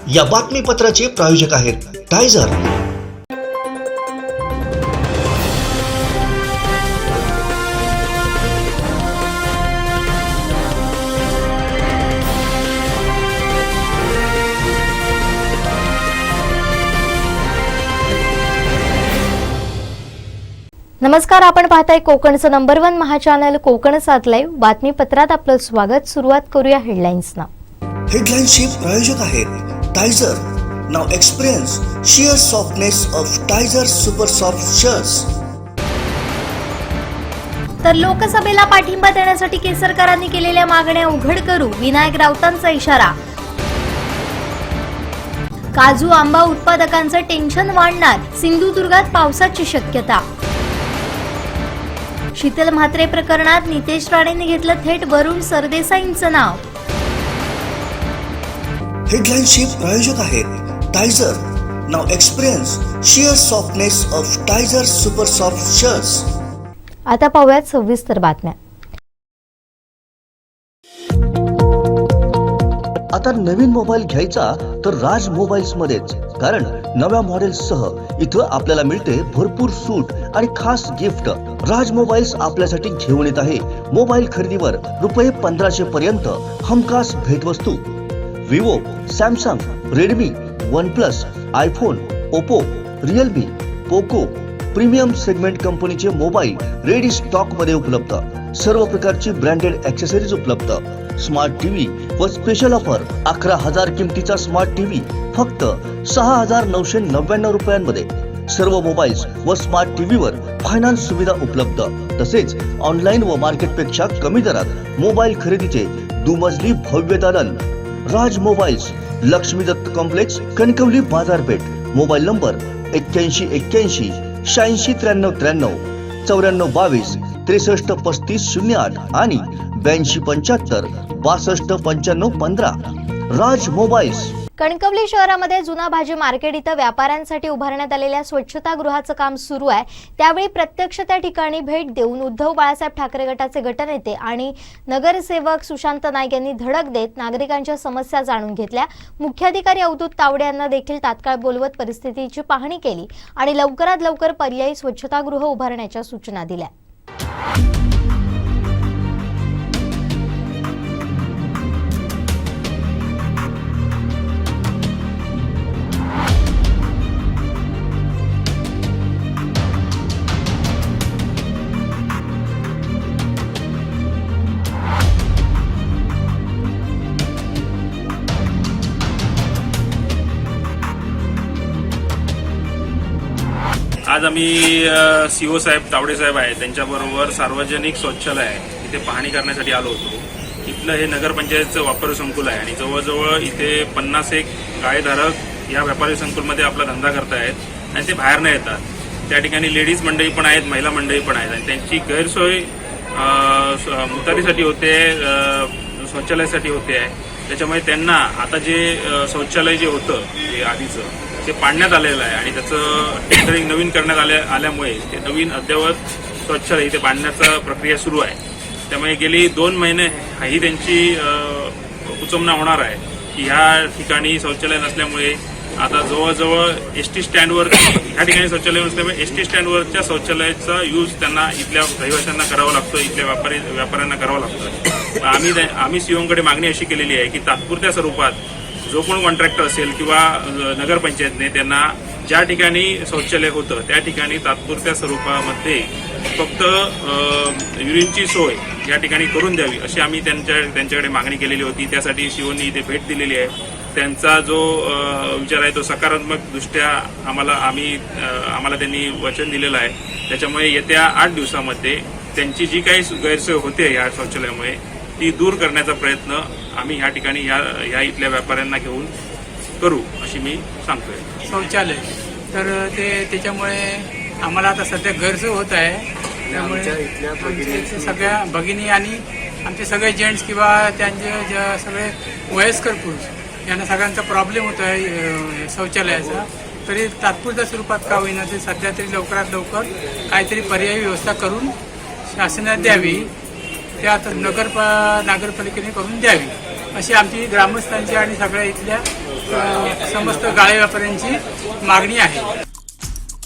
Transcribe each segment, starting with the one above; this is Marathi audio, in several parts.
या बातमीपत्राचे प्रायोजक आहेत टायझर। नमस्कार, आपण पाहताय कोकणचं नंबर 1 महाचॅनल कोकण 7 लाईव्ह बातमीपत्रात आपलं स्वागत। सुरुवात करूया हेडलाईन्सना। हेडलाईन्सचे प्रायोजक आहेत Tyzer. Now experience sheer softness of टायझर super soft shirts. तर लोकसभेला पाठिंबा देण्यासाठी केसरकरांनी केलेल्या मागण्या उघड करू, विनायक राऊतांचा इशारा। काजू आंबा उत्पादकांचं टेन्शन वाढणार, सिंधुदुर्गात पावसाची शक्यता। शीतल म्हात्रे प्रकरणात नितेश राणेंनी घेतलं थेट वरुण सरदेसाईंचं नाव। हेडलाईन्सचे प्रायोजक आहेत Tyzer. Now experience sheer softness of टायझर super soft shirts. आता पाहूयात सविस्तर बातम्या। आता नवीन मोबाईल घ्यायचा तर राज मोबाईल्स मध्येच, कारण नव्या मॉडेल्ससह इथं आपल्याला मिळते भरपूर सूट आणि खास गिफ्ट। राज मोबाईल्स आपल्यासाठी घेऊन येत आहे मोबाईल खरेदीवर ₹1500 पर्यंत हमखास भेटवस्तू। Vivo, Samsung, Redmi, OnePlus, iPhone, Oppo, Realme, Poco premium segment कंपनीचे मोबाईल रेडी स्टॉक मध्ये उपलब्ध। सर्व प्रकारची ब्रँडेड ॲक्सेसरीज उपलब्ध। स्मार्ट टीव्ही व स्पेशल ऑफर 11,000 किमतीचा स्मार्ट टीव्ही फक्त 6,999 रुपयांमध्ये। सर्व मोबाईल्स व स्मार्ट टीव्हीवर फायनान्स सुविधा उपलब्ध। तसेच ऑनलाईन व मार्केटपेक्षा कमी दरात मोबाईल खरेदीचे दुमजली भव्य दालन। राज मोबाईल्स, लक्ष्मी दत्त कॉम्प्लेक्स, कणकवली बाजारपेठ। मोबाईल नंबर 8181 86 93 93 94 22 63 35 08 आणि 82 75 62 95 15। राज मोबाईल्स। कणकवली शहरामध्ये जुना भाजी मार्केट इथं व्यापाऱ्यांसाठी उभारण्यात आलेल्या स्वच्छतागृहाचं काम सुरू आहे। त्यावेळी प्रत्यक्ष त्या ठिकाणी भेट देऊन उद्धव बाळासाहेब ठाकरे गटाचे गटनेते आणि नगरसेवक सुशांत नाईक यांनी धडक देत नागरिकांच्या समस्या जाणून घेतल्या। मुख्याधिकारी अवधूत तावडे यांना देखील तात्काळ बोलवत परिस्थितीची पाहणी केली आणि लवकरात लवकर पर्यायी स्वच्छतागृह उभारण्याच्या सूचना दिल्या। आज आम्ही CO साहेब तावडे साहेब आहेत त्यांच्याबरोबर सार्वजनिक शौचालय आहे इथे पाहणी करण्यासाठी आलो होतो। इथलं हे नगरपंचायतचं व्यापारी संकुल आहे आणि जवळजवळ इथे 51 गाळेधारक या व्यापारी संकुलमध्ये आपला धंदा करतायत आणि ते बाहेर न येतात। त्या ठिकाणी लेडीज मंडळी पण आहेत, महिला मंडळी पण आहेत आणि त्यांची गैरसोय मुतारीसाठी होते, शौचालयासाठी होते आहे। त्याच्यामुळे त्यांना आता जे शौचालय जे होतं ते आधीचं ते पाडण्यात आलेलं आहे आणि त्याचं टेंडरिंग नवीन करण्यात आल्यामुळे ते नवीन अद्ययावत शौचालय इथे बांधण्याचा प्रक्रिया सुरू आहे। त्यामुळे गेली 2 महिने ही त्यांची कुचंबना होणार आहे की ह्या ठिकाणी शौचालय नसल्यामुळे आता जवळजवळ ST स्टँडवर ह्या ठिकाणी शौचालय नसल्यामुळे ST स्टँडवरच्या शौचालयाचा यूज त्यांना इथल्या रहिवाशांना करावा लागतो, इथल्या व्यापाऱ्यांना करावा लागतो। आम्ही COंकडे मागणी अशी केलेली आहे की तात्पुरत्या स्वरूपात जो कोण कॉन्ट्रॅक्टर असेल किंवा नगरपंचायतने त्यांना ज्या ठिकाणी शौचालय होतं त्या ठिकाणी तात्पुरत्या स्वरूपामध्ये फक्त युरिनची सोय या ठिकाणी करून द्यावी अशी आम्ही त्यांच्याकडे मागणी केलेली होती। त्यासाठी COंनी इथे भेट दिलेली आहे। त्यांचा जो विचार आहे तो सकारात्मक दृष्ट्या आम्हाला त्यांनी वचन दिलेलं आहे। त्याच्यामुळे येत्या 8 दिवसामध्ये त्यांची जी काही गैरसोय होते या शौचालयामुळे ती दूर करण्याचा प्रयत्न आम्ही ह्या ठिकाणी ह्या इथल्या व्यापाऱ्यांना घेऊन करू अशी मी सांगतोय। शौचालय तर त्याच्यामुळे आम्हाला आता सध्या गैरसोय होत आहे। त्यामुळे सगळ्या भगिनी आणि आमचे सगळे जेंट्स किंवा त्यांचे सगळे वयस्कर पुरुष यांना सगळ्यांचा प्रॉब्लेम होतो आहे शौचालयाचा। तरी तात्पुरत्या स्वरूपात का होईना ते सध्या तरी लवकरात लवकर काहीतरी पर्यायी व्यवस्था करून शासनाने द्यावी, ते आता नगरपालिकेने करून द्यावी अशी आमची ग्रामस्थांची आणि सगळ्या इथल्या समस्त गाळे व्यापाऱ्यांची मागणी आहे.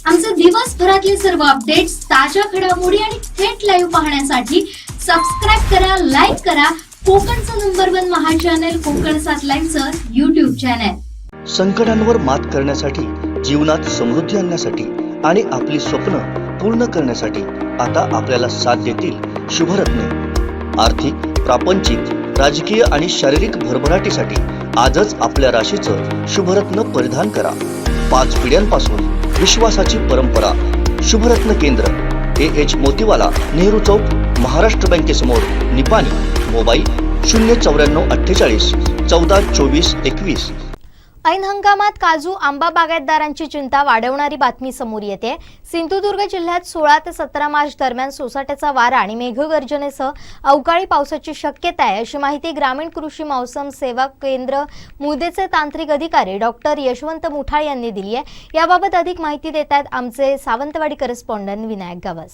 आमचे दिवसभरातले सर्व अपडेट्स, ताज्या घडामोडी आणि थेट लाईव्ह पाहण्यासाठी सबस्क्राईब करा, लाईक करा कोकणचं नंबर 1 महा चॅनल कोकण 7 लाईव्हचं YouTube चॅनल. संकटांवर मात करण्यासाठी, जीवनात समृद्धी आणण्यासाठी आणि आपली स्वप्न पूर्ण करण्यासाठी आता आपल्याला साथ देतील शुभरत्ने. आर्थिक, प्रापंचिक, राजकीय आणि शारीरिक भरभराटीसाठी आजच आपल्या राशीचं शुभरत्न परिधान करा. 5 पिढ्यांपासून विश्वासाची परंपरा. शुभरत्न केंद्र, AH मोतीवाला, नेहरू चौक, महाराष्ट्र बँकेसमोर, निपाणी. मोबाईल 09448 14 24 21. ऐन हंगामात काजू आंबा बागायतदारांची चिंता वाढवणारी बातमी समोर येते. सिंधुदुर्ग जिल्ह्यात 16 ते 17 मार्च दरम्यान सोसाट्याचा वारा आणि मेघगर्जनेसह अवकाळी पावसाची शक्यता आहे, अशी माहिती ग्रामीण कृषी मौसम सेवा केंद्र मुळदेचे तांत्रिक अधिकारी डॉक्टर यशवंत मुठाळ यांनी दिली आहे. याबाबत अधिक माहिती देत आहेत आमचे सावंतवाडी करस्पॉन्डंट विनायक गावस.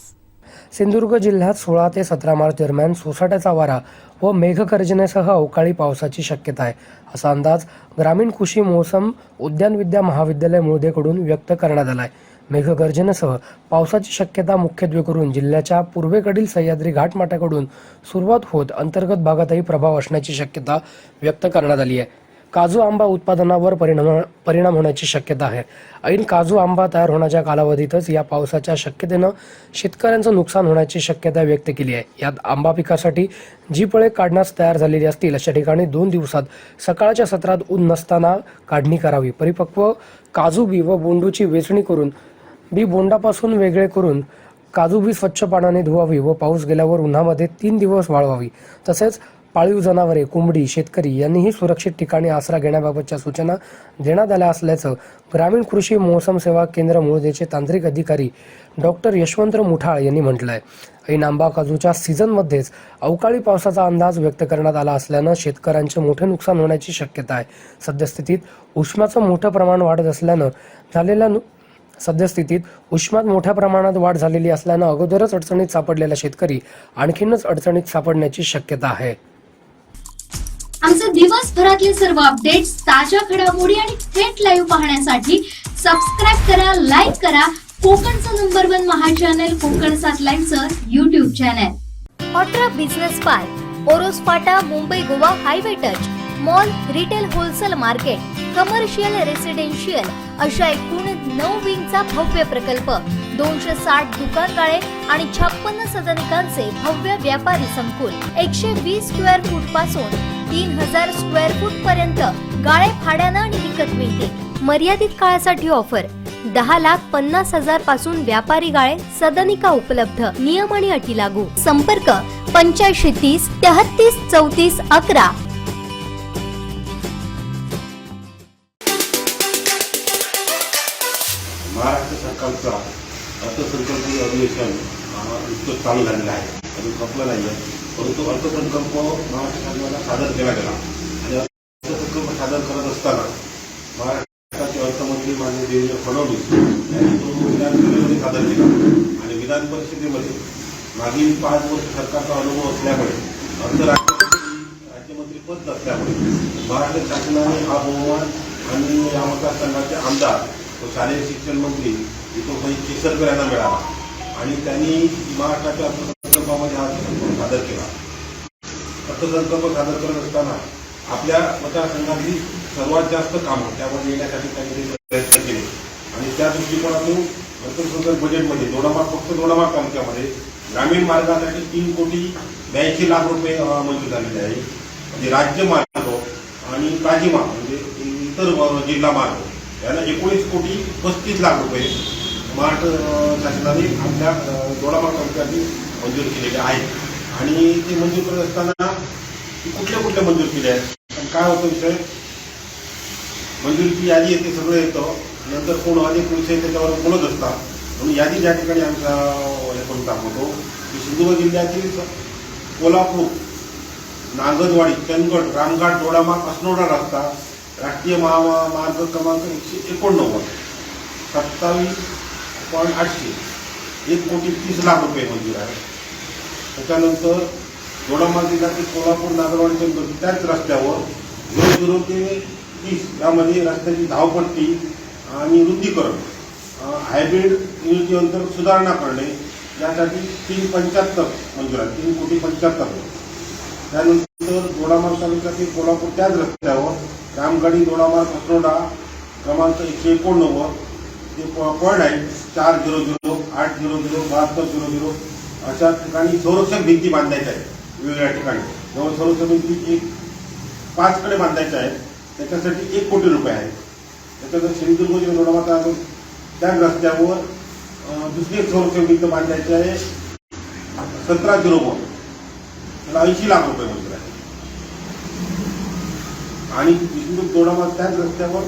सिंधुदुर्ग जिल्ह्यात 16 ते 17 मार्च दरम्यान सोसाट्याचा वारा व मेघगर्जनेसह अवकाळी पावसाची शक्यता आहे, असा अंदाज ग्रामीण कृषी मौसम उद्यानविद्या महाविद्यालय मुळदेकडून व्यक्त करण्यात आला आहे. मेघगर्जनेसह पावसाची शक्यता मुख्यत्वे करून जिल्ह्याच्या पूर्वेकडील सह्याद्री घाटमाथ्याकडून सुरुवात होत अंतर्गत भागातही प्रभाव असण्याची शक्यता व्यक्त करण्यात आली आहे. काजू आंबा उत्पादनावर परिणाम होण्याची शक्यता आहे. ऐन काजू आंबा तयार होण्याच्या कालावधीतच या पावसाच्या शक्यतेनं शेतकऱ्यांचं नुकसान होण्याची शक्यता व्यक्त केली आहे. यात आंबा पिकासाठी जी फळे काढण्यास तयार झालेली असतील अशा ठिकाणी 2 दिवसात सकाळच्या सत्रात ऊन नसताना काढणी करावी. परिपक्व काजू बी व बोंडूची वेचणी करून बी बोंडापासून वेगळे करून काजू बी स्वच्छ पाण्याने धुवावी व पाऊस गेल्यावर उन्हामध्ये 3 दिवस वाळवावी. तसेच पाळीव जनावरे, कोंबडी, शेतकरी यांनीही सुरक्षित ठिकाणी आसरा घेण्याबाबतच्या सूचना देण्यात आल्या असल्याचं ग्रामीण कृषी मौसम सेवा केंद्र मुळदेचे तांत्रिक अधिकारी डॉक्टर यशवंत मुठाळ यांनी म्हटलं आहे. ऐन आंबा काजूच्या सीझनमध्येच अवकाळी पावसाचा अंदाज व्यक्त करण्यात आला असल्यानं शेतकऱ्यांचे मोठे नुकसान होण्याची शक्यता आहे. सद्यस्थितीत उष्माचं मोठं प्रमाण वाढत असल्यानं उष्मात मोठ्या प्रमाणात वाढ झालेली असल्यानं अगोदरच अडचणीत सापडलेला शेतकरी आणखीनच अडचणीत सापडण्याची शक्यता आहे. आमचे दिवसभरातले सर्व अपडेट्स, ताज्या घडामोडी आणि थेट लाईव्ह पाहण्यासाठी सबस्क्राईब करा, लाईक करा कोकणचं नंबर 1 महा चॅनल कोकण 7 लाईव्हचं YouTube चॅनल. ऑट्रा बिझनेस पार्क, ओरोस फाटा, Mumbai Goa highway touch, mall, retail wholesale market, commercial, residential अशा एकूण 9 विंगचा भव्य प्रकल्प, 260 दुकानगाळे आणि 56 सदनिकांचे भव्य व्यापारी संकुल, 120 स्क्वेअर फूट पासून 3000 स्क्वेअर फूट पर्यंत गाळे भाड्यानं आणि विकत मिळतील. मर्यादित काळासाठी ऑफर, 10,50,000 पासून व्यापारी गाळे, सदनिका उपलब्ध. नियम आणि अटी लागू. संपर्क 8530 33 34 11. महाराष्ट्र सरकारचा अर्थसंकल्पीय अधिवेशन नुकतंच चालू झालेलं आहे, अजून संपलं नाही आहे. परंतु अर्थसंकल्प महाराष्ट्र शासनाला सादर केला गेला आणि अर्थसंकल्प सादर करत असताना महाराष्ट्राचे अर्थमंत्री माननीय देवेंद्र फडणवीस यांनी तो विधान परिषदेमध्ये सादर केला आणि विधान परिषदेमध्ये मागील 5 वर्ष सरकारचा अनुभव असल्यामुळे राज्यमंत्री पद असल्यामुळे महाराष्ट्र शासनाने हा बहुमान आणि या मतदारसंघाचे आमदार व शालेय शिक्षण मंत्री विक्रमभाई केसरकर यांना मिळाला आणि त्यांनी महाराष्ट्राच्या अर्थसंकल्पामध्ये हा अर्थसंकल्प सादर केला. अर्थसंकल्प सादर करत असताना आपल्या मतदारसंघातली सर्वात जास्त कामं त्यामध्ये येण्यासाठी त्यांनी प्रयत्न केले आणि त्या दृष्टिकोनातून अर्थसंकल्प बजेटमध्ये फक्त दोडामार्ग तालुक्यामध्ये ग्रामीण मार्गासाठी 3,82,00,000 रुपये मंजूर झालेले आहे. म्हणजे राज्य मार्ग आणि काजी मार्ग म्हणजे इतर जिल्हा मार्ग यांना 19,35,00,000 रुपये महाराष्ट्र शासनाने आपल्या दोडामार्ग तालुक्यातील मंजूर केलेले आहेत आणि ते मंजूर करत असताना कुठल्या मंजूर केले आहेत आणि काय होतं विषय, मंजुरीची यादी येते, सगळं येतं, नंतर कोण अनेक विषय त्याच्यावर बोलत असतात. म्हणून यादी ज्या ठिकाणी आमचा हे करून दाखवतो की सिंधुदुर्ग जिल्ह्यातील कोल्हापूर, नागदवाडी, चंदगड, रामघाट, दोडामार्ग, अस्नोडा रस्ता राष्ट्रीय महामार्ग क्रमांक 189 27.800 1,30,00,000 रुपये मंजूर आहे. त्याच्यानंतर दोडामार्ग जिल्ह्यातील कोल्हापूर, नागरवाडी, चंदगड त्याच रस्त्यावर 0 ते 30 यामध्ये रस्त्याची धावपट्टी आणि रुंदीकरण, हायब्रिड युनिटी अंतर सुधारणा करणे यासाठी 375 मंजूर आहे, 3,75,00,000. त्यानंतर दोडामार्ग तालुक्यातील कोल्हापूर त्याच रस्त्यावर रामगडी दोडामार्ग असरोडा क्रमांक 189 ते पॉईंट आहे 400, 800, 7200 अशा ठिकाणी संरक्षक भिंती बांधायच्या आहेत. वेगवेगळ्या ठिकाणी जवळ संरक्षक भिंती 5 कडे बांधायच्या आहेत. त्याच्यासाठी 1 कोटी रुपये आहेत. त्याच्यानंतर सिंधुदुर्ग जिल्हा दोडामार्ग त्या रस्त्यावर दुसरी एक संरक्षक भिंत बांधायची आहे 1701, त्याला 80 लाख रुपये मंजूर आहे. आणि सिंधुदुर्ग दोडामार्ग त्याच रस्त्यावर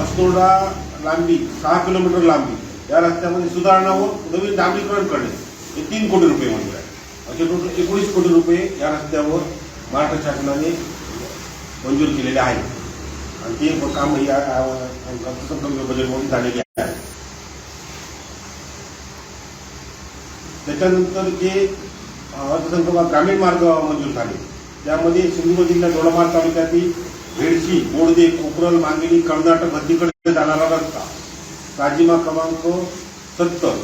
असतोडा लांबी 6 किलोमीटर लांबी या रस्त्यामध्ये सुधारणा व नवीन डांबरीकरण करणे हे 3 कोटी रुपये मंजूर आहे. असे टोटल 19 कोटी रुपये या रस्त्यावर महाराष्ट्र शासनाने मंजूर केलेले आहेत. आणि ते काम या अर्थसंकल्प बजेटमध्ये झालेले आहे. त्याच्यानंतर जे अर्थसंकल्पात ग्रामीण मार्ग मंजूर झाले त्यामध्ये सिंधुदुर्ग जिल्ह्यात दोडामार्ग तालुक्यातील भेडशी, बोर्दे, कोपरल, मांगेली, कर्नाटक हद्दीकडे जाणारा रस्ता काजिमा क्रमांक 70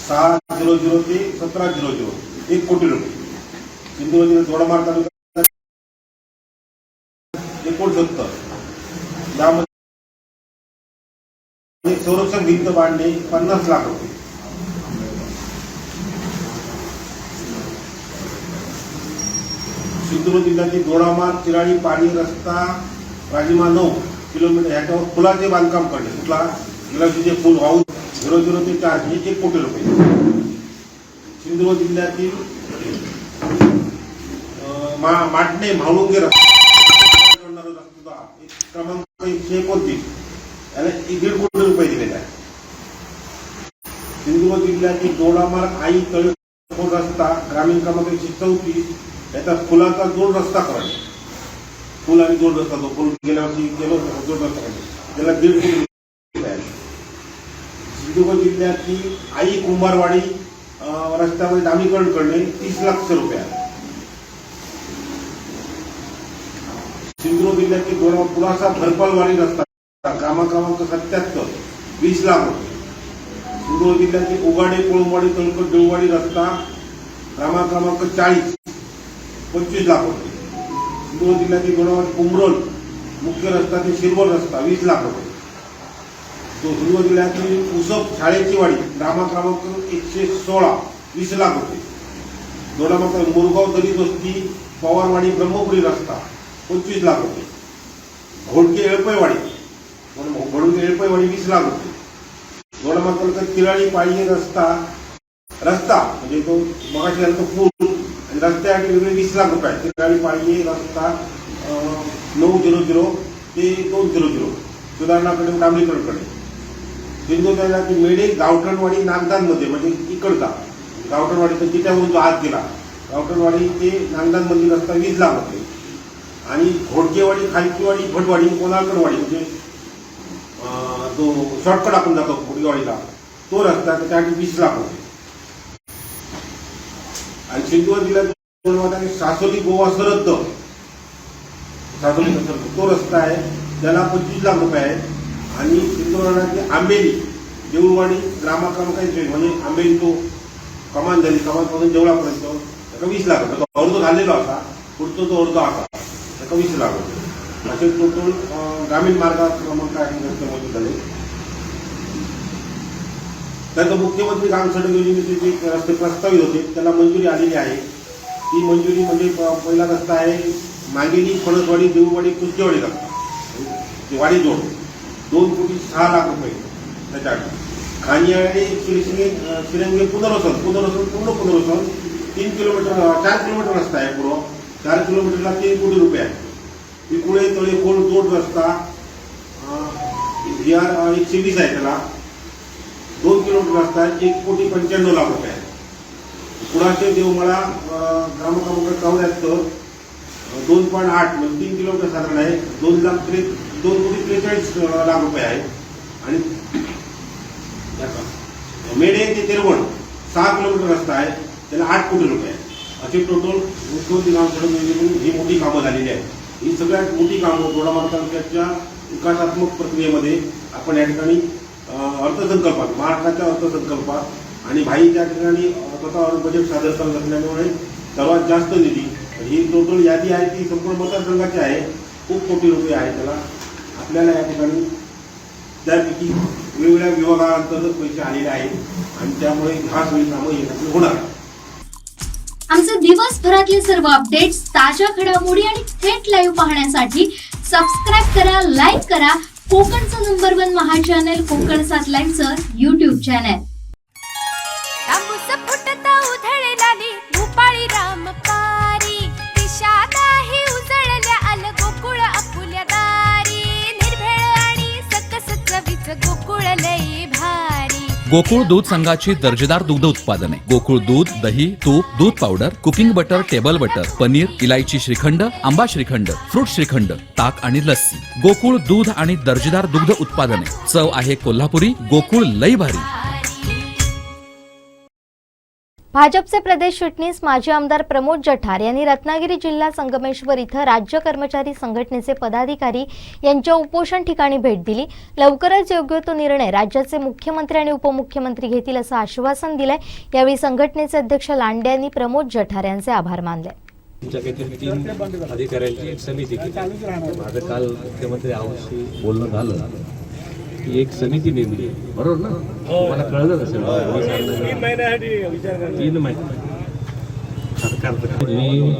600 ते 1700 1 कोटी रुपये. सिंधुदुर्ग जिल्ह्यात दोडामार्ग तालुक्यात 69 यामध्ये संरक्षण भिंत बांधणे 50 लाख रुपये. सिंधुदुर्ग जिल्ह्यातील दोडामार्ग चिराळी पाणी रस्ता राजिमा 9 किलोमीटर ह्याच्यावर पुलाचे बांधकाम करणे. कुठला गिलाशीचे पूल हाऊस 00 ते 4 हे 1 कोटी रुपये. सिंधुदुर्ग जिल्ह्यातील माटणे म्हाळुंगे रस्ता क्रमांक 129 याला 1.5 कोटी रुपये दिलेले आहे. सिंधुदुर्ग जिल्ह्यातील दोडामार्ग आई तळेकोट रस्ता ग्रामीण क्रमांक 134 याचा फुलाचा जोड रस्ता करणे. फुल आणि जोड रस्ता तो फुल गेल्या वर्षी केलो जोड रस्ता करणे त्याला 1.5 कोटी रुपये आहे. सिंधुदुर्ग जिल्ह्यातील आई कुंभारवाडी रस्त्यामध्ये डांबरीकरण करणे 30 लाख रुपये आहे. सिंधुदुर्ग जिल्ह्यातील पुरासा भरपालवाडी रस्ता क्रमांक 77 20 लाख रुपये. सिंधुदुर्ग जिल्ह्यातील उगाडे कोळंबवाडी तळकट देववाडी रस्ता क्रमांक 40 25 लाख रुपये. सिंधुदुर्ग जिल्ह्यातील दोडामार्ग कुंभरोल मुख्य रस्ता ते शिरवळ रस्ता 20 लाख रुपये. सिंधुदुर्ग जिल्ह्यातील उसप शाळेची वाडी क्रमांक 116 20 लाख रुपये. दोडामार्ग मोरगाव दलित वस्ती पवारवाडी ब्रह्मपुरी रस्ता 25 लाख रुपये. घोडके एळपैवाडी 20 लाख रुपये. दोडामार्ग तालुक्यात तिराळी पाळी रस्ता म्हणजे तो मगाशी तो पूल आणि रस्त्यासाठी वेगळे 20 लाख रुपये. तिराळी पाळी रस्ता 900 ते 200 सुधारणाकडे डांबरीकरण करणे. सिंधुदुर्ग जिल्ह्यातील मेढे गावठणवाडी नागदानमध्ये म्हणजे इकडचा गावठणवाडी तर तिच्यावरून जो आत गेला गावठणवाडी ते नागदान मंदिर रस्ता 20 लाख रुपये. आणि घोडकेवाडी खालकीवाडी भटवाडी कोणाळकडवाडी म्हणजे जो शॉर्टकट आपण जातो घोडकेवाडीला तो रस्ता त्यासाठी 20 लाख रुपये. आणि सिंधुदुर्ग जिल्ह्यात सासोली गोवा सरहद्द तो रस्ता आहे त्याला 25 लाख रुपये आहे. आणि सिंधुदुर्गातील आंबेली देऊळवाडी ग्रामक्रमांक म्हणजे आंबेली तो कमान झाली कमानपासून देवळापर्यंत त्याचा 20 लाख रुपये. तो अर्ध झालेला होता पुढचा तो अर्ध होता त्याचा 20 लाख रुपये. असे टोटल ग्रामीण मार्ग क्रमांक आहे झाले. त्याचं मुख्यमंत्री ग्राम सडक योजनेचे जे रस्ते प्रस्तावित होते त्याला मंजुरी आलेली आहे. ती मंजुरी म्हणजे पहिला रस्ता आहे मांगेली फणसवाडी देऊळवाडी कुस्तेवाडी रस्ता वाडी जोड 2,06,00,000 रुपये. त्याच्यात खानियाळे शिरंगे पुनर्वसन पूर्ण पुनर्वसन 4 किलोमीटर रस्ता आहे. पूर्व 4 किलोमीटरला 3 कोटी रुपये आहे. पिकुळे तळेकोट जोड रस्ता VR 120 आहे त्याला 2 किलोमीटर रस्ता आहे 1,95,00,000 रुपये आहे. पुढाचे देवमळा ग्रामक्रमांक 74 2.8 म्हणजे 3 किलोमीटर साधारण आहे 2,43,00,000 रुपये आहे. आणि मेढे ते तेरवण 6 किलोमीटर रस्ता आहे त्याला 8 कोटी रुपये आहे. असे टोटल मुख्यमंत्री ग्राम सडक योजनेतून ही मोठी कामं झालेली आहेत. ही सगळ्यात मोठी कामं दोडामार्ग तालुक्याच्या विकासात्मक प्रक्रियेमध्ये आपण या ठिकाणी अर्थसंकल्पात, महाराष्ट्राच्या अर्थसंकल्पात आणि भाई त्या ठिकाणी स्वतःवर बजेट सादर करत असल्यामुळे सर्वात जास्त निधी, ही टोटल यादी आहे ती संपूर्ण मतदारसंघाची आहे, खूप कोटी रुपये आहे त्याला. आपल्याला या ठिकाणी त्यापैकी वेगवेगळ्या विभागांतर्गत पैसे आलेले आहेत आणि त्यामुळे हा सोयी कामं येण्याची होणार. आमचे दिवसभरातले सर्व अपडेट्स, ताज्या घडामोडी आणि थेट लाईव्ह पाहण्यासाठी सबस्क्राईब करा, लाईक करा कोकणचं नंबर 1 महा चॅनल कोकण 7 लाईव्हचं YouTube चॅनल. तांबूस फुटता उधळलाली भूपाळी रामपारी, दिशा नाही उजळल्या आल गोकुळ आपुल्या दारी, निर्भेळ आणि सकस चवीचं गोकुळ लई भारी. गोकुळ दूध संघाची दर्जेदार दुग्ध उत्पादने, गोकुळ दूध, दही, तूप, दूध powder, cooking butter, table butter, paneer, इलायची श्रीखंड, आंबा श्रीखंड, फ्रूट श्रीखंड, ताक आणि लस्सी. गोकुळ दूध आणि दर्जेदार दुग्ध उत्पादने, चव आहे कोल्हापुरी, गोकुळ लई भारी. भाजपचे प्रदेश चिटणीस माजी आमदार प्रमोद जठार यांनी रत्नागिरी जिल्हा संगमेश्वर इथं राज्य कर्मचारी संघटनेचे पदाधिकारी यांच्या उपोषण ठिकाणी भेट दिली. लवकरच योग्य तो निर्णय राज्याचे मुख्यमंत्री आणि उपमुख्यमंत्री घेतील असं आश्वासन दिलंय. यावेळी संघटनेचे अध्यक्ष लांडे यांनी प्रमोद जठार यांचे आभार मानले. तुमच्याकडे 3 अधिकाऱ्यांची एक समिती केली. माझं काल मुख्यमंत्री आहोशी बोलणं झालं की एक समिती नेमली, बरोबर ना? मला कळलं असेल 3 महिने सरकार. मी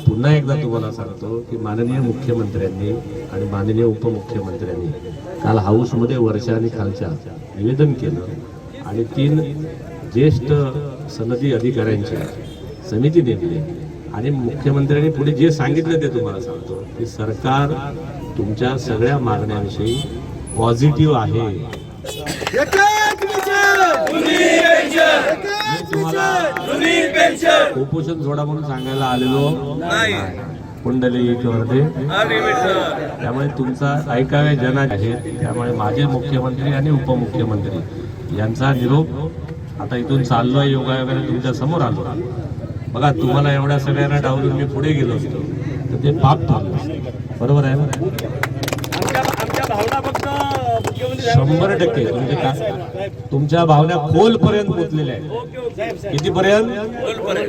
पुन्हा एकदा तुम्हाला सांगतो की माननीय मुख्यमंत्र्यांनी आणि माननीय उपमुख्यमंत्र्यांनी काल हाऊसमध्ये वरच्या आणि खालच्या निवेदन केलं आणि 3 ज्येष्ठ सनदी अधिकाऱ्यांची समिती नेमली आणि मुख्यमंत्र्यांनी पुढे जे सांगितलं ते तुम्हाला सांगतो की सरकार तुमच्या सगळ्या मागण्यांविषयी पॉझिटिव्ह आहे. उपोषण सोडा म्हणून सांगायला आलेलो कुंडली वर्धे, त्यामुळे तुमचा ऐकावे जन आहेत. त्यामुळे माझे मुख्यमंत्री आणि उपमुख्यमंत्री यांचा निरोप आता इथून चाललोय. योगायोगाने तुमच्या समोर आलो. बघा, तुम्हाला एवढ्या सगळ्यांना डावलून मी पुढे गेलो असतो तर ते पाप ठरलं. बरोबर आहे ना? 100% म्हणजे काय, तुमच्या भावना खोलपर्यंत पोचलेल्या आहेत. कितीपर्यंत?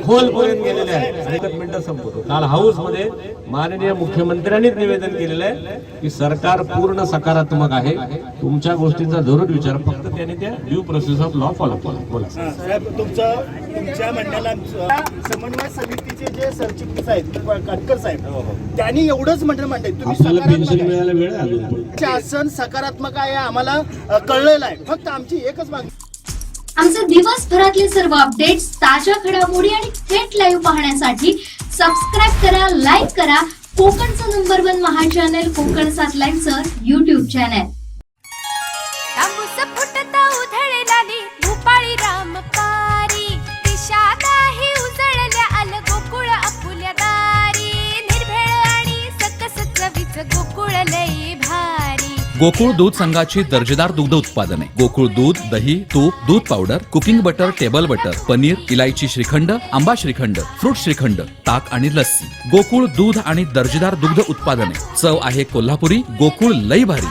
खोलपर्यंत गेलेल्या आहेत. 1 मिनिटं संपवतो. काल हाऊस मध्ये माननीय मुख्यमंत्र्यांनीच निवेदन केलेलं आहे की सरकार पूर्ण सकारात्मक आहे. तुमच्या गोष्टींचा जरूर विचार, फक्त त्यांनी त्या due process of law follow केला. बोला साहेब, तुमच्या मंडळाला समन्वय समितीचे जे सरचिटणीस आहेत काटकर साहेब, त्यांनी एवढंच मांडलंय, आपल्याला पेन्शन मिळायला वेळ आहे अजून. शासन सकारात्मक आहे आम्हाला कळलेलं आहे. फक्त आमची एकच मागणी. आमचे दिवसभरातले सर्व अपडेट्स, ताज्या घडामोडी आणि थेट लाईव्ह पाहण्यासाठी सबस्क्राईब करा, लाईक करा कोकणचं नंबर 1 महा चॅनल कोकण 7 लाईव्हचं YouTube चॅनल. तांबूस फुटता उधळलाली भूपाळी रामपारी, दिशा नाही उजळल्या आल गोकुळ आपुल्या दारी, निर्भेळ आणि सकस चवीचं गोकुळ लई भारी. गोकुळ दूध संघाची दर्जेदार दुग्ध उत्पादने, गोकुळ दूध, दही, तूप, दूध powder, cooking butter, table butter, paneer, इलायची श्रीखंड, आंबा श्रीखंड, फ्रूट श्रीखंड, ताक आणि लस्सी. गोकुळ दूध आणि दर्जेदार दुग्ध उत्पादने, चव आहे कोल्हापुरी, गोकुळ लई भारी.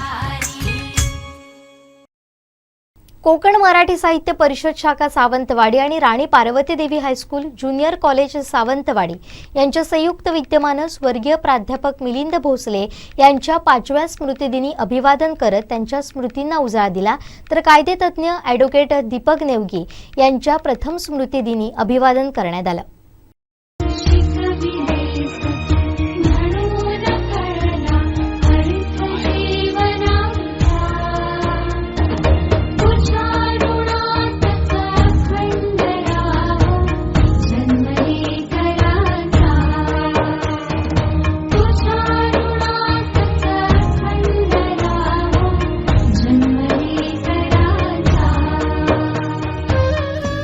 कोकण मराठी साहित्य परिषद शाखा सावंतवाडी आणि राणी पार्वती देवी हायस्कूल ज्युनियर कॉलेज सावंतवाडी यांच्या संयुक्त विद्यमानं स्वर्गीय प्राध्यापक मिलिंद भोसले यांच्या 5व्या स्मृतिदिनी अभिवादन करत त्यांच्या स्मृतींना उजाळा दिला. तर कायदेतज्ञ ॲडव्होकेट दीपक नेवगी यांच्या प्रथम स्मृतिदिनी अभिवादन करण्यात आलं.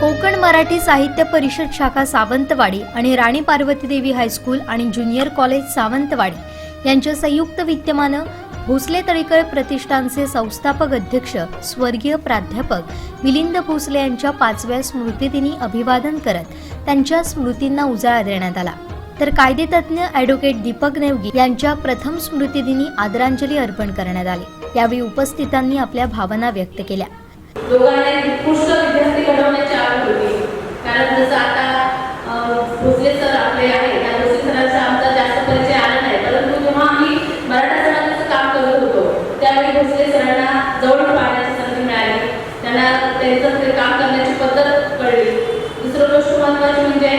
कोकण मराठी साहित्य परिषद शाखा सावंतवाडी आणि राणी पार्वती देवी हायस्कूल आणि ज्युनियर कॉलेज सावंतवाडी यांच्या संयुक्त विद्यमानं भोसले तळेकर प्रतिष्ठानचे संस्थापक अध्यक्ष स्वर्गीय प्राध्यापक मिलिंद भोसले यांच्या 5व्या स्मृतिदिनी अभिवादन करत त्यांच्या स्मृतींना उजाळा देण्यात आला. तर कायदेतज्ञ ॲडव्होकेट दीपक नेवगी यांच्या प्रथम स्मृतिदिनी आदरांजली अर्पण करण्यात आली। यावेळी उपस्थितांनी आपल्या भावना व्यक्त केल्या। दोघांना उत्कृष्ट विद्यार्थी घडवण्याची आवड होती, कारण जसं आता भोसले सर आपले आहेत, त्या भोसले सरांचा आमचा जास्त परिचय आला नाही, परंतु जेव्हा आम्ही मराठा समाजाचं काम करत होतो त्यावेळी भोसले सरांना जवळून पाहण्याची संधी मिळाली, त्यांना त्यांचं ते काम करण्याची पद्धत कळली। दुसरं गोष्ट महत्त्वाची म्हणजे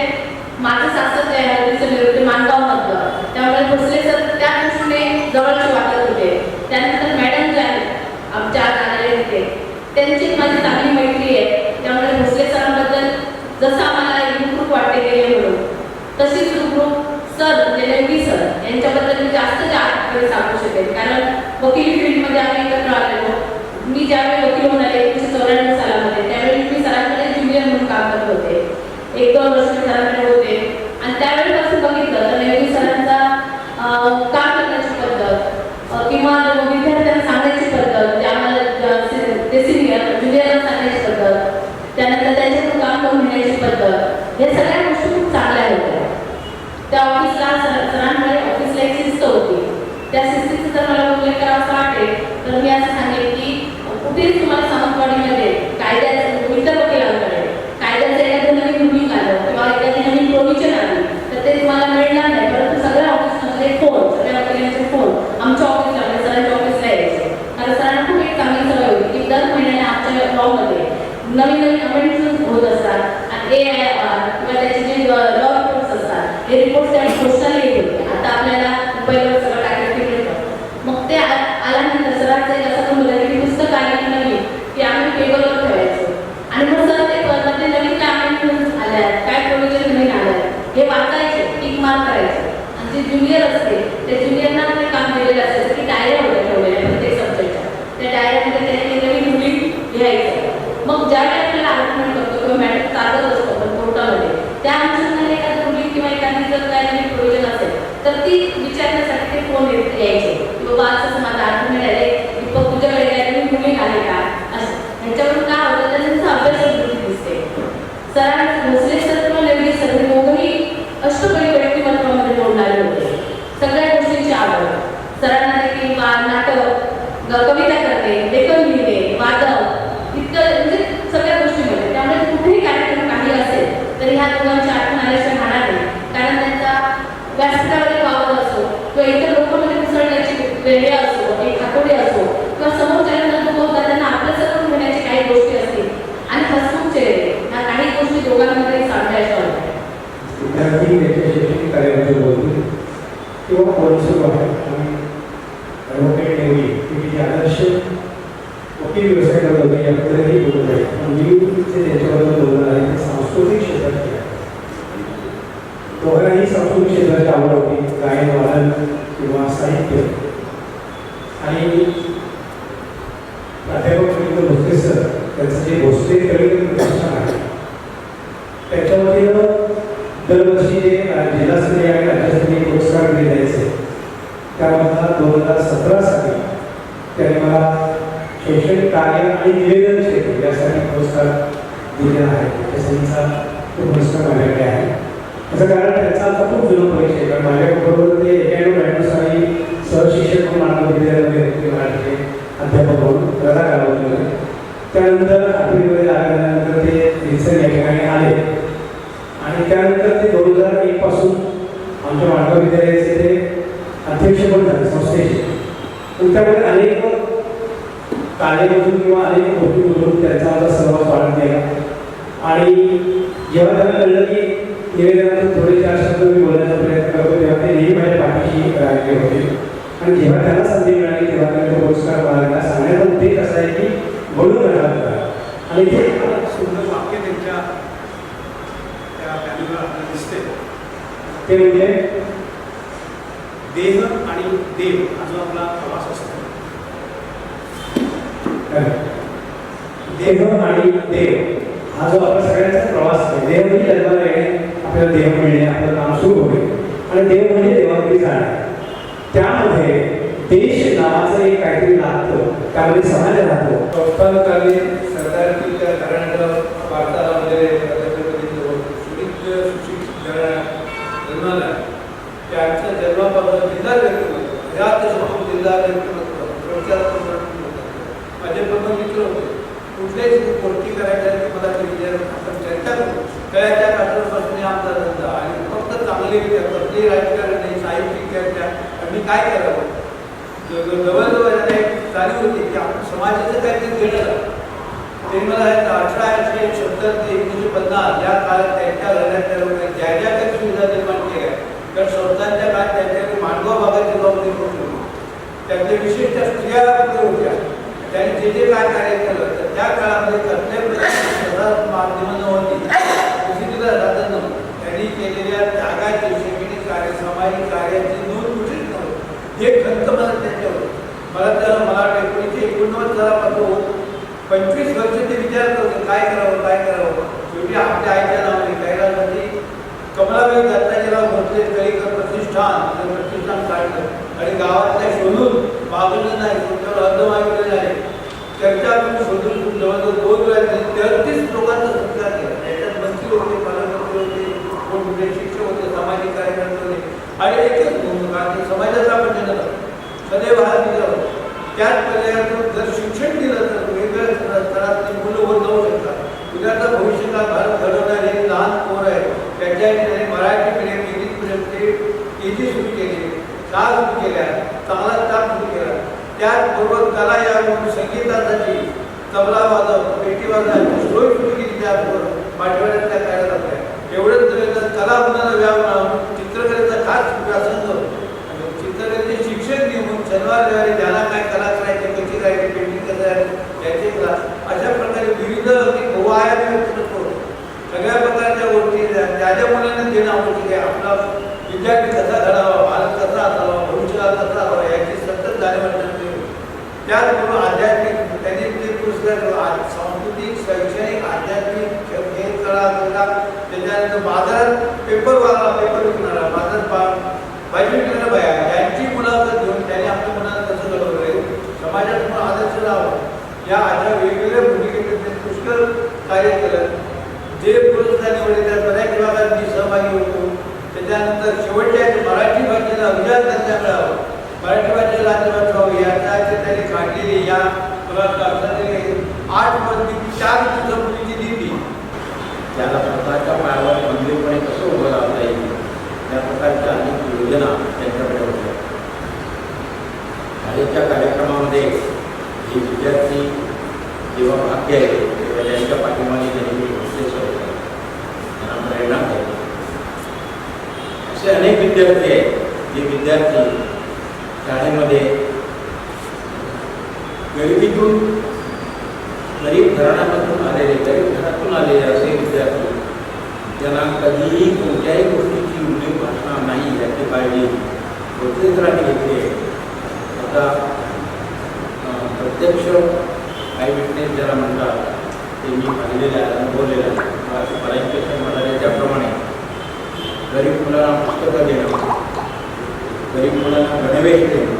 माझं सासर जे आहे ते माणगावमधलं, त्यामुळे भोसले सर त्या दृष्टीने जवळचे वाटत होते। त्यानंतर मॅडम जे आहेत आमच्या आलेले होते त्यांची माझी चांगली मैत्री आहे, त्यामुळे भोसले सरांबद्दल जसं आम्हाला रुखरुख वाटते गेले म्हणून तशीच रुखरुख सर म्हणजे नेवगी सर यांच्याबद्दल मी जास्त सांगू शकेन, कारण वकिली फील्डमध्ये आम्ही एकत्र आलेलो। मी ज्यावेळी वकील होऊन आले 1994 सालामध्ये, त्यावेळी मी सरांकडे ज्युनियर म्हणून काम करत होते, 1-2 वर्ष सरांकडे होते आणि त्यावेळेपासून बघितलं तर नेवगी सरांचा काम करण्याची पद्धत किंवा विद्यार्थ्यांना सांगायची पद्धत, ते आम्हाला ते सिनियर ज्युनियरला सांगायची पद्धत, त्यानंतर त्यांच्याकडून काम करून घेण्याची पद्धत, हे सगळ्या गोष्टी खूप चांगल्या होत्या। त्या ऑफिसला सरांकडे ऑफिसला एक शिस्त होती, त्या शिस्तीचं जर मला उल्लेख करावा वाटेल तर मी असं सांगेन की कुठेच तुम्हाला सावंतवाडीमध्ये कायद्याचं इतर वकिलांकडे कायद्याचं एखादं नवीन रुलिंग आलं किंवा एखादी नवीन प्रोव्हिजन आली तर ते तुम्हाला मिळणार नाही, परंतु सगळ्या ऑफिसमध्ये फोन, सगळ्या वकिलांचे फोन आमच्या ऑफिसला म्हणजे सरांच्या ऑफिसला यायचे। कारण सरांना खूप एक चांगली सवय होती की दर महिन्याला आमच्या लॉमध्ये नवीन अमेंडमेंट्स होत असतात आणि AIR किंवा त्याचे जे लॉ रिपोर्ट्स असतात हे रिपोर्ट्स त्या पोस्टाला येत होते। आता आपल्याला मोबाईलवर सगळं टाकायचं मिळतं, मग ते आल्यानंतर सरांचं एक असं मुलं की पुस्तक आली नवीन की आम्ही टेबलवर ठेवायचो आणि मग सर ते मध्ये नवीन काय अमेंडमेंट्स आल्या काय प्रोव्हिजन नवीन आल्या हे वाचायचे, टिक मार्क करायचे आणि जे ज्युनियर असते त्या ज्युनियरना ते काम दिलेलं असायचं की डायऱ्या होत्या ठेवलेल्या प्रत्येक सब्जेक्टच्या, त्या डायऱ्यामध्ये त्यांनी नवीन रुलिंग लिहायचं। मग ज्यावेळी आपल्याला आर्ग्युमेंट करतो किंवा मॅटर चालत असतो पण कोर्टामध्ये त्या अनुषंगाने एखादं रुलिंग किंवा एखादी जर काय नवीन प्रोव्हिजन असेल तर ती विचारण्यासाठी ते फोन यायचे की बाबा असं माझं आर्ग्युमेंट आहे, दीपक तुझ्याकडे काय नवीन रुलिंग आले का, असं ह्याच्यावरून काय होतं त्यांचा अभ्यास दिसते। सरांना भोसले सर किंवा नेवगी सर हे दोघंही अष्टपैलू व्यक्तिमत्वामध्ये जोडणारे होते, सगळ्या गोष्टींची आवड। सरांना देखील नाटक, कविता करणे, लेखन लिहिणे, वादन इतकं म्हणजे सगळ्या गोष्टीमध्ये, त्यामुळे कुठेही कार्यक्रम काही असेल तरी ह्या दोघांची आठवण आल्याशिवाय राहणार नाही, कारण त्यांचा व्यासपीठावरील वावर असो किंवा इतर लोकांमध्ये मिसळण्याची वेळ असो, एक आठवडे असो किंवा समोरच्याला न दुखवता त्यांना आपलं करून घेण्याची काही गोष्टी असतील आणि हसमुख चेहरे ह्या काही गोष्टी दोघांमध्ये सांगायच्या होत्या। विद्यार्थी त्याच्या शैक्षणिक कार्याबद्दल बोलतील किंवा कोर्स आणि ॲडव्होकेट नेवगी हे जे आदर्श वकील व्यवसाय करत होते याबद्दलही बोलत आहे, पण मी जे त्याच्याबद्दल बोलणार आहे ते सांस्कृतिक क्षेत्रात आहे। दोघांनाही सांस्कृतिक क्षेत्राची आवड होती, गायन वादन किंवा साहित्य, आणि प्राध्यापक भोसले सर त्यांचं जे भोसले कवी प्रतिष्ठान आहे त्याच्या वतीनं दरवर्षी जे जिल्हास्तरीय आणि राज्यस्तरीय पुरस्कार दिले जायचे त्यामधला 2017 साली त्यांनी मला शैक्षणिक कार्य आणि निवेदन क्षेत्र यासाठी पुरस्कार दिलेला आहे। त्याचा तो पुरस्कार माझ्याकडे आहे, त्याचं कारण त्याचा आता खूप जुना परिचय, कारण माझ्याबरोबर ते 91-92 साली सहशिक्षक म्हणून महाविद्यालयामध्ये होते, मराठीचे अध्यापक म्हणून रजा कालावधी होते। त्यानंतर 8वीमध्ये लागल्यानंतर ते रिसर्च या ठिकाणी आले आणि त्यानंतर ते 2001 पासून आमच्या महाविद्यालयाचे ते अध्यक्ष पण झाले संस्थेचे, पण त्यामुळे अनेक कार्यामधून किंवा अनेक गोष्टींमधून त्यांचा आता सहवास वाढत गेला आणि जेव्हा त्यांना कळलं की निवेदनातून थोडे 4 शब्द मी बोलण्याचा प्रयत्न करतो तेव्हा ते नेहमी माझ्या पाठीशी राहिले होते आणि जेव्हा त्यांना संधी मिळाली तेव्हा त्यांना पुरस्कार मिळाला। सांगण्याचा उद्देश असा आहे की बोलून राहतात आणि ते सुंदर वाक्य त्यांच्या त्या पॅनलवर आपल्याला दिसते ते म्हणजे देह आणि देव हा जो आपला प्रवास असतो, देह आणि देव हा जो आपला सगळ्यांचा प्रवास आहे। देव म्हणजे जन्माला येणे, आपल्याला देव मिळणे, आपलं काम सुरू होणे आणि देव म्हणजे देवाकडे जाणे। त्यामध्ये देश नावाचं एक काहीतरी लागतं, त्यामध्ये समाज राहतो। संस्थानकालीन सरकारची त्या कारण वार्तालामध्ये सुशिक्षित जन्माला जोडीदार माझे पण मित्र होते. कुठल्याही गोष्टी करायच्या मला आपण चर्चा करू कळायच्या काठापासून आमचा धंदा आणि फक्त चांगले कसले राजकारण नाही साहित्यिक चर्चा आम्ही काय करावं. जवळजवळ चालू होती की आपण समाजाचं काहीतरी घडलं. ते मला 1870 ते 1950 या काळात त्यांच्या घराच्या लोकांनी ज्या ज्या काही सुविधा निर्माण केल्या कारण संस्थांच्या काळात त्यांच्याकडे मांडवा भागाची जबाबदारी होती. त्यातल्या विशिष्ट स्त्रिया होत्या. त्यांनी जे जे काय कार्य केलं तर त्या काळामध्ये कसल्या माध्यमं नव्हती प्रसिद्धीला साधन नव्हतं. त्यांनी केलेल्या त्यागाची शैक्षणिक कार्य सामाजिक कार्याची नोंद कुठेच नव्हती. हे खंत मला त्यांच्यावर मला 1949 सालापासून 25 वर्ष ते विचार करतो काय करावं. शेवटी आपल्या आईच्या नावाने कैलासमध्ये कमलाबाई दत्ताजीराव भोसले कलिकर प्रतिष्ठान काढलं आणि गावातल्या शोधून मागवलं नाही तुमच्यावर अर्धमागवले नाही चर्चा करून शोधून जवळजवळ 2 वेळा 33 लोकांचा सत्कार केला. त्याच्यात मंत्री होते पालकमंत्री होते मोठमोठे शिक्षक होते सामाजिक कार्यकर्ते होते आणि एकच भूमिका समाजाचा आपण जनता सदैव हा दिला होता. त्याच पर्यायातून जर शिक्षण दिलं तर वेगवेगळ्या स्तरातली मुलं वर जाऊ शकतात. उद्याचा भविष्याचा भारत घडवणारे लहान पोर आहे त्याच्या मराठी मीडियम इंग्लिश मीडियम ते केजी सुरू केले शाळा सुरू केल्या चांगला स्टाफ सुरू केला. त्याचबरोबर कला या संगीतासाठी तबला वादक पेटी वादक सोय सुरू केली त्याबरोबर पाठवण्याच्या कार्यात आपल्या एवढंच कला मुलांना व्यायाम चित्रकलेचा खास व्यासंग चित्रकलेचे शिक्षक घेऊन शनिवार रविवारी ज्याला काय कला करायची कशी करायची पेंटिंग कसं आहे त्याचे क्लास अशा प्रकारे विविध बहुआयामी व्यक्तिमत्व सगळ्या प्रकारच्या गोष्टी ज्या मुलांना देणं आवश्यक आहे. आपला विद्यार्थी कसा घडावा भारत कसा असावा भविष्याला कसा हवा याची सतत जाणीव ठेवते. त्याचबरोबर आध्यात्मिक त्यांनी ते पुरस्कार सांस्कृतिक शैक्षणिक आध्यात्मिक खेळ कला त्याच्यानंतर बाजारात पेपर विकणारा बाजारात भाजी विकणारा बाया यांची मुलाखत घेऊन त्यांनी आपल्या मुलांना कसं घडवलं आहे समाजात आदर्श लावा या अशा वेगवेगळ्या भूमिकेत पुष्कळ कार्य केलं. जे पुरस्कार निवडले त्या बऱ्याच विभागात मी सहभागी होतो. त्याच्यानंतर शेवटच्या मराठी भाषेला अभिजात दर्जा मिळावा मराठी भाषेला राज्यभाषा व्हावी यासाठी त्यांनी काढलेली या पुरस्काराने 8 वर्षी 4 दिवसापूर्वीची दिंडी त्याला स्वतःच्या पायावर खंबीरपणे कसं उभं राहता येईल त्या प्रकारच्या अनेक योजना त्यांच्याकडे होत्या. शाळेच्या कार्यक्रमामध्ये जे विद्यार्थी जेव्हा भाग घ्यायचे तेव्हा त्यांच्या पाठीमागे नेहमी विशेष होते त्यांना प्रेरणा द्यायची. असे अनेक विद्यार्थी आहेत जे विद्यार्थी शाळेमध्ये गरिबीतून गरीब घराण्यामधून आलेले असे विद्यार्थी त्यांना कधीही कोणत्याही गोष्टीची उणीव भासणार नाही याची काळजी प्रत्येकाने घेतली आहे. आता प्रत्यक्ष आय विटनेस ज्याला म्हणतात ते मी पाहिलेले आहे अनुभवलेलं आहे. परांपेक्षा म्हणाले त्याप्रमाणे गरीब मुलांना पुस्तकं देणं गरीब मुलांना गणवेश देणं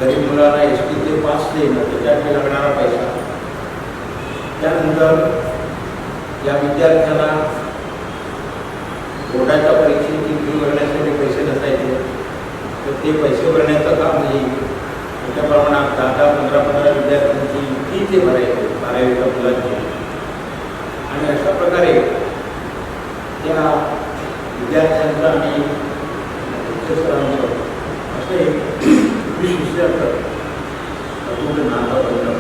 गरीब मुलांना SD ते पास देणं त्याच्याकडे लागणारा पैसा त्यानंतर या विद्यार्थ्यांना बोर्डाच्या परीक्षेची फी भरण्यासाठी पैसे नसायचे तर ते पैसे भरण्याचं काम नाही मोठ्या प्रमाणात 10-15 विद्यार्थ्यांची फी ते भरायचे 12वीच्या मुलांची. आणि अशा प्रकारे त्या विद्यार्थ्यांचं आणि शिक्षकांचं असं एक विशिष्ट नातं बनलं.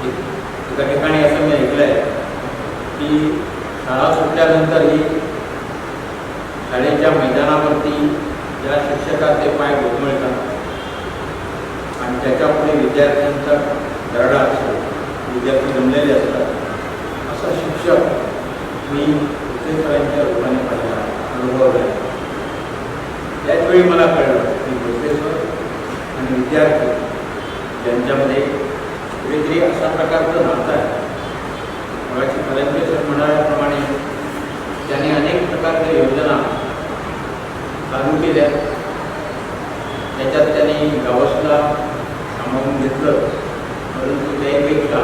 एका ठिकाणी असं मी ऐकलं आहे की शाळा सुटल्यानंतरही शाळेच्या मैदानावरती ज्या शिक्षकाचे पाय घुमळतात आणि त्याच्यापुढे विद्यार्थ्यांचा दरडा असतो विद्यार्थी जमलेले असतात असा शिक्षक मी भोसलेकरांच्या रूपाने पाहिला अनुभवला आहे. त्याचवेळी मला कळलं की भोसलेकर आणि विद्यार्थी यांच्यामध्ये कुठेतरी अशा प्रकारचं नातं आहे. मगाशी फलंकेश्वर म्हणाल्याप्रमाणे त्यांनी अनेक प्रकारच्या योजना चालू केल्या. त्याच्यात त्यांनी गावसला सामावून घेतलं परंतु त्यापेक्षा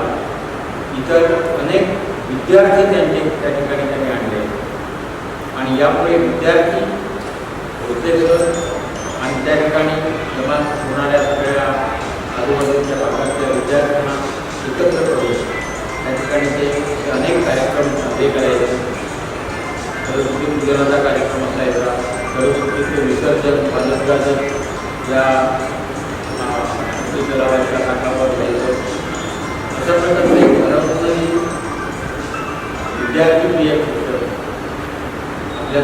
इतर अनेक विद्यार्थी त्यांचे त्या ठिकाणी त्यांनी आणले आणि यामुळे विद्यार्थी भोसलेकर आणि त्या ठिकाणी जमा होणाऱ्या सगळ्या आजूबाजूच्या भागातल्या विद्यार्थ्यांना एकत्र करून त्या ठिकाणी ते अनेक कार्यक्रम साजरे करायचे. सरस्वती पूजनाचा कार्यक्रम असायचा, सरस्वतीचे विसर्जन पालकराजन या तलावाच्या काठावर घ्यायचं. अशा प्रकारे घरातूनही विद्यार्थी आपल्या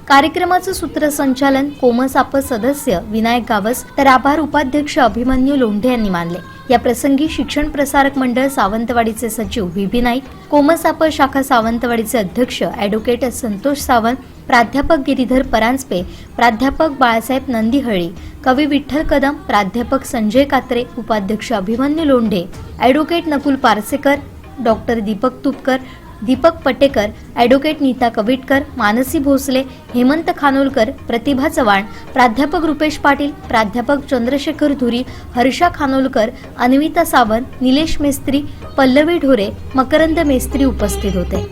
कार्यक्रमाचं सूत्रसंचालन कोमसाप सदस्य विनायक गावस तर आभार उपाध्यक्ष अभिमन्यू लोंढे यांनी मानले. या प्रसंगी शिक्षण प्रसारक मंडळ सावंतवाडीचे सचिव व्ही नाईक, कोमसाप शाखा सावंतवाडीचे अध्यक्ष ॲडव्होकेट संतोष सावंत, प्राध्यापक गिरीधर परांजपे, प्राध्यापक बाळासाहेब नंदीहळी, कवी विठ्ठल कदम, प्राध्यापक संजय कात्रे, उपाध्यक्ष Abhimanyu Londhe, advocate Nakul Parsekar, doctor Deepak Tupkar, Deepak Patekar, advocate Neeta Kavitkar, Mansi Bhosale, Hemant Khanolkar, Pratibha Chavan, प्राध्यापक रुपेश पाटील, प्राध्यापक चंद्रशेखर धुरी, हर्षा खानोलकर, अन्विता सावंत, निलेश मेस्त्री, पल्लवी ढोरे, मकरंद मेस्त्री उपस्थित होते.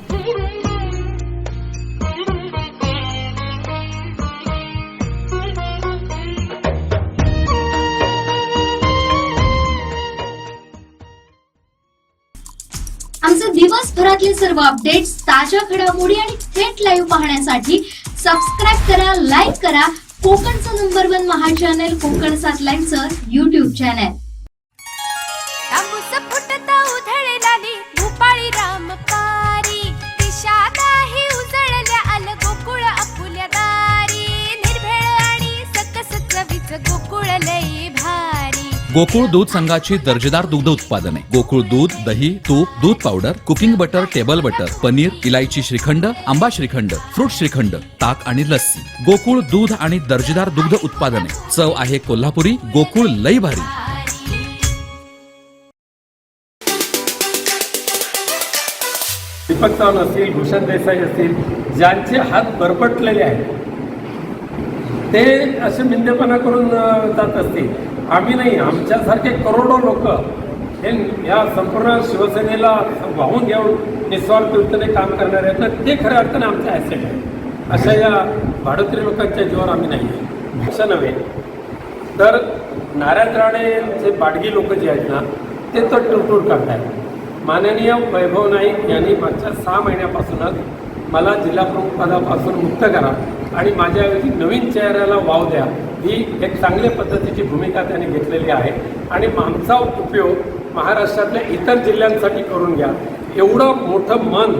आमचे दिवसभरातले सर्व अपडेट्स, ताज्या घडामोडी आणि थेट लाईव्ह पाहण्यासाठी सबस्क्राईब करा, लाईक करा कोकणचं नंबर 1 महा चॅनल कोकण 7 लाईनचं YouTube चॅनल. तांबूस फुटता उधळलाली भूपाळी रामपारी, दिशा नाही उजळल्या आल गोकुळ आपुल्या दारी, निर्भेळ आणि सकस चवीच गोकुळ लई भारी. गोकुळ दूध संघाची दर्जेदार दुग्ध उत्पादने गोकुळ दूध, दही, तूप, दूध powder, cooking butter, table butter, paneer, इलायची श्रीखंड, आंबा श्रीखंड, फ्रूट श्रीखंड, ताक आणि लस्सी. गोकुळ दूध आणि दर्जेदार दुग्ध उत्पादने. चव आहे कोल्हापुरी. गोकुळ लई भारी. दीपक चव्हाण असतील, भूषण देसाई असतील, ज्यांचे हात बरपटलेले आहेत ते असे मिंदेपणा करून जात असतील. आम्ही नाही, आमच्यासारखे करोडो लोक हे या संपूर्ण शिवसेनेला वाहून घेऊन निस्वार्थपणे काम करणारे आहेत, तर ते खऱ्या अर्थाने आमचे ॲसेट आहे. अशा या भाडोत्री लोकांच्या जीवावर आम्ही नाही आहे. भाषा नव्हे तर नारायण राणेचे बाडगी लोक जे आहेत ना ते तर टूरटूर करतायत. माननीय वैभव नाईक यांनी मागच्या 6 महिन्यापासूनच मला जिल्हाप्रमुख पदापासून मुक्त करा आणि माझ्याऐवजी नवीन चेहऱ्याला वाव द्या, ही एक चांगल्या पद्धतीची भूमिका त्यांनी घेतलेली आहे. आणि आमचा उपयोग महाराष्ट्रातल्या इतर जिल्ह्यांसाठी करून घ्या, एवढं मोठं मन